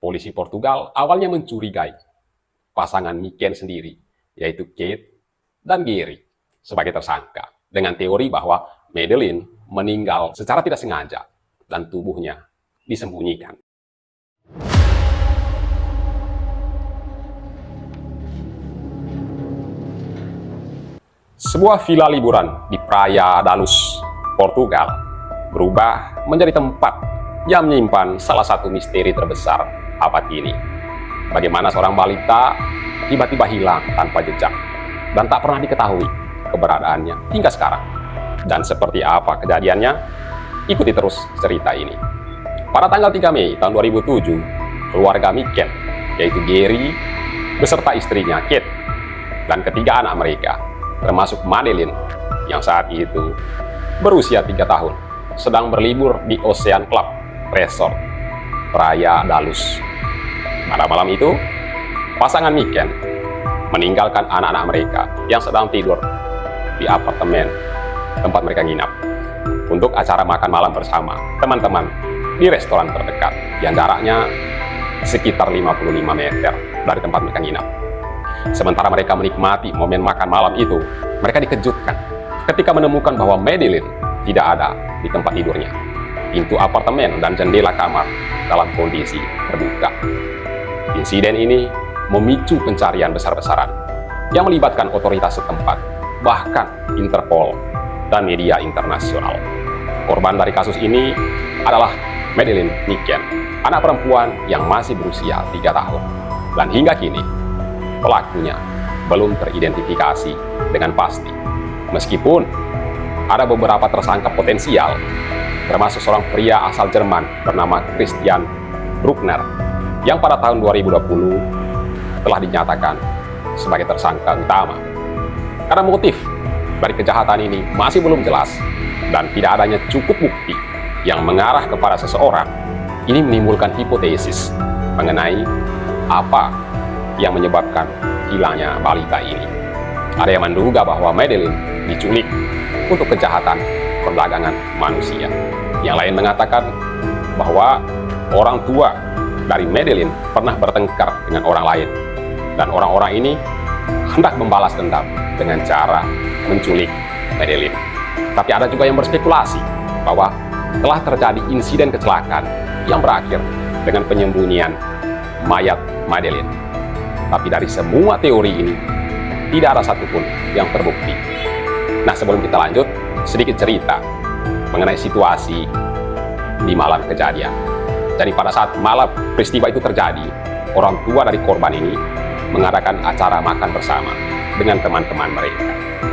Polisi Portugal awalnya mencurigai pasangan Miken sendiri, yaitu Kate dan Gary, sebagai tersangka, dengan teori bahwa Madeleine meninggal secara tidak sengaja dan tubuhnya disembunyikan. Sebuah villa liburan di Praia da Luz, Portugal, berubah menjadi tempat yang menyimpan salah satu misteri terbesar abad ini. Bagaimana seorang balita tiba-tiba hilang tanpa jejak dan tak pernah diketahui keberadaannya hingga sekarang. Dan seperti apa kejadiannya? Ikuti terus cerita ini. Pada tanggal 3 Mei tahun 2007, keluarga Miken, yaitu Gary beserta istrinya Kate dan ketiga anak mereka, termasuk Madeleine yang saat itu berusia 3 tahun, sedang berlibur di Ocean Club Resort Praia da Luz. Pada malam itu, pasangan Miken meninggalkan anak-anak mereka yang sedang tidur di apartemen tempat mereka nginap untuk acara makan malam bersama teman-teman di restoran terdekat yang jaraknya sekitar 55 meter dari tempat mereka nginap. Sementara mereka menikmati momen makan malam itu, mereka dikejutkan ketika menemukan bahwa Madeleine tidak ada di tempat tidurnya. Pintu apartemen dan jendela kamar dalam kondisi terbuka. Insiden ini memicu pencarian besar-besaran yang melibatkan otoritas setempat, bahkan Interpol dan media internasional. Korban dari kasus ini adalah Madeleine Miken, anak perempuan yang masih berusia 3 tahun. Dan hingga kini, pelakunya belum teridentifikasi dengan pasti. Meskipun ada beberapa tersangka potensial, termasuk seorang pria asal Jerman bernama Christian Bruckner, yang pada tahun 2020 telah dinyatakan sebagai tersangka utama. Karena motif dari kejahatan ini masih belum jelas dan tidak adanya cukup bukti yang mengarah kepada seseorang, ini menimbulkan hipotesis mengenai apa yang menyebabkan hilangnya balita ini. Ada yang menduga bahwa Madeleine diculik untuk kejahatan perdagangan manusia. Yang lain mengatakan bahwa orang tua dari Madeleine pernah bertengkar dengan orang lain, dan orang-orang ini hendak membalas dendam dengan cara menculik Madeleine. Tapi ada juga yang berspekulasi bahwa telah terjadi insiden kecelakaan yang berakhir dengan penyembunyian mayat Madeleine. Tapi dari semua teori ini, tidak ada satupun yang terbukti. Nah, sebelum kita lanjut, sedikit cerita mengenai situasi di malam kejadian. Jadi pada saat malam peristiwa itu terjadi, orang tua dari korban ini mengadakan acara makan bersama dengan teman-teman mereka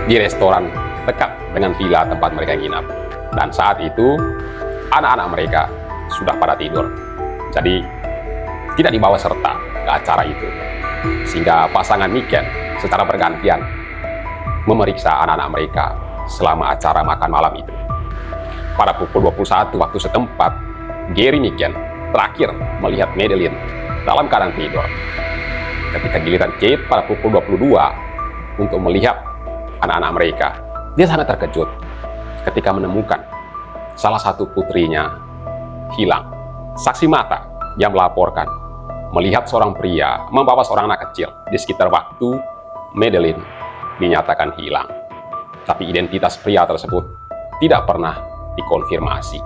di restoran dekat dengan villa tempat mereka nginap. Dan saat itu, anak-anak mereka sudah pada tidur. Jadi, tidak dibawa serta ke acara itu. Sehingga pasangan Miken secara bergantian memeriksa anak-anak mereka selama acara makan malam itu. Pada pukul 21 waktu setempat, Gary Miken terakhir melihat Madeleine dalam keadaan tidur. Ketika giliran Kate pada pukul 22 untuk melihat anak-anak mereka, dia sangat terkejut ketika menemukan salah satu putrinya hilang. Saksi mata yang melaporkan melihat seorang pria membawa seorang anak kecil di sekitar waktu Madeleine dinyatakan hilang. Tapi identitas pria tersebut tidak pernah dikonfirmasi.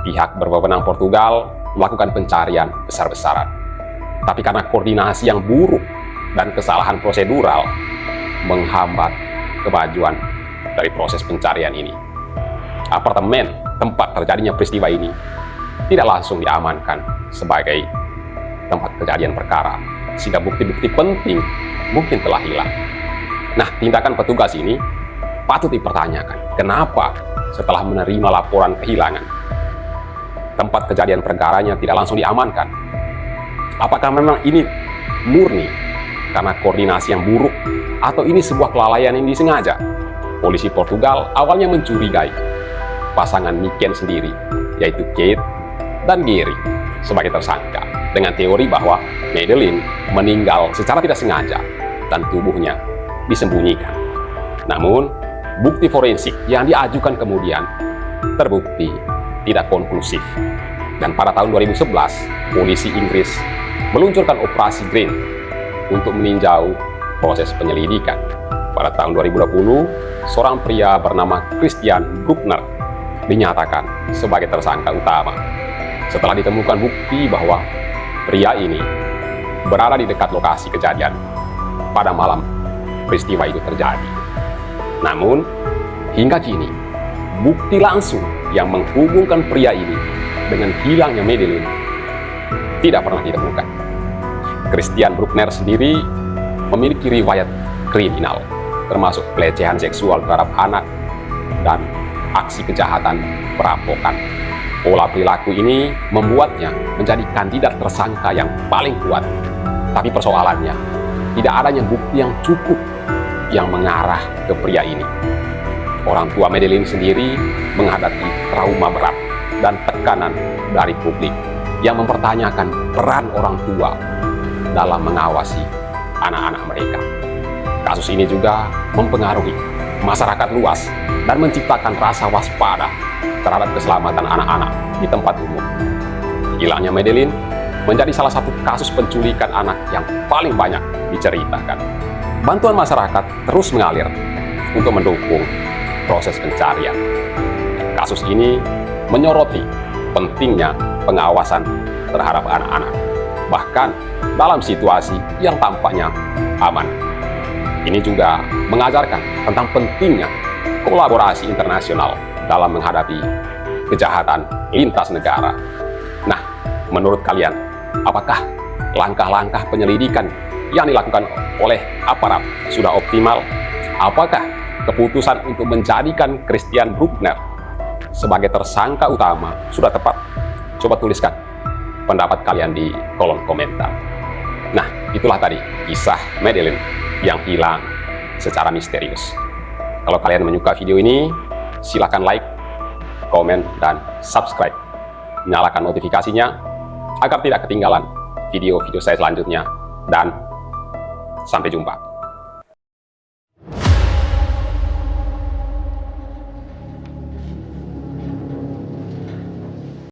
Pihak berwenang Portugal melakukan pencarian besar-besaran. Tapi karena koordinasi yang buruk dan kesalahan prosedural menghambat kemajuan dari proses pencarian ini, apartemen tempat terjadinya peristiwa ini tidak langsung diamankan sebagai tempat kejadian perkara, sehingga bukti-bukti penting mungkin telah hilang. Nah, tindakan petugas ini patut dipertanyakan. Kenapa setelah menerima laporan kehilangan, tempat kejadian perkaranya tidak langsung diamankan? Apakah memang ini murni karena koordinasi yang buruk, atau ini sebuah kelalaian yang disengaja? Polisi Portugal awalnya mencurigai pasangan Miken sendiri, yaitu Kate dan Gary, sebagai tersangka dengan teori bahwa Madeleine meninggal secara tidak sengaja dan tubuhnya disembunyikan. Namun, bukti forensik yang diajukan kemudian terbukti tidak konklusif. Dan pada tahun 2011, polisi Inggris meluncurkan Operasi Green untuk meninjau proses penyelidikan. Pada tahun 2020, seorang pria bernama Christian Bruckner dinyatakan sebagai tersangka utama setelah ditemukan bukti bahwa pria ini berada di dekat lokasi kejadian pada malam peristiwa itu terjadi. Namun, hingga kini, bukti langsung yang menghubungkan pria ini dengan hilangnya Madeleine tidak pernah ditemukan. Christian Bruckner sendiri memiliki riwayat kriminal, termasuk pelecehan seksual terhadap anak dan aksi kejahatan perampokan. Pola perilaku ini membuatnya menjadi kandidat tersangka yang paling kuat. Tapi persoalannya, tidak adanya bukti yang cukup yang mengarah ke pria ini. Orang tua Madeleine sendiri menghadapi trauma berat dan tekanan dari publik yang mempertanyakan peran orang tua dalam mengawasi anak-anak mereka. Kasus ini juga mempengaruhi masyarakat luas dan menciptakan rasa waspada terhadap keselamatan anak-anak di tempat umum. Hilangnya Madeleine menjadi salah satu kasus penculikan anak yang paling banyak diceritakan. Bantuan masyarakat terus mengalir untuk mendukung proses pencarian. Kasus ini menyoroti pentingnya pengawasan terhadap anak-anak, bahkan dalam situasi yang tampaknya aman. Ini juga mengajarkan tentang pentingnya kolaborasi internasional dalam menghadapi kejahatan lintas negara. Nah, menurut kalian, apakah langkah-langkah penyelidikan yang dilakukan oleh aparat sudah optimal? Apakah keputusan untuk menjadikan Christian Bruckner sebagai tersangka utama sudah tepat? Coba tuliskan pendapat kalian di kolom komentar. Nah, itulah tadi kisah Madeleine yang hilang secara misterius. Kalau kalian menyukai video ini, silakan like, komen, dan subscribe. Nyalakan notifikasinya agar tidak ketinggalan video-video saya selanjutnya. Dan sampai jumpa.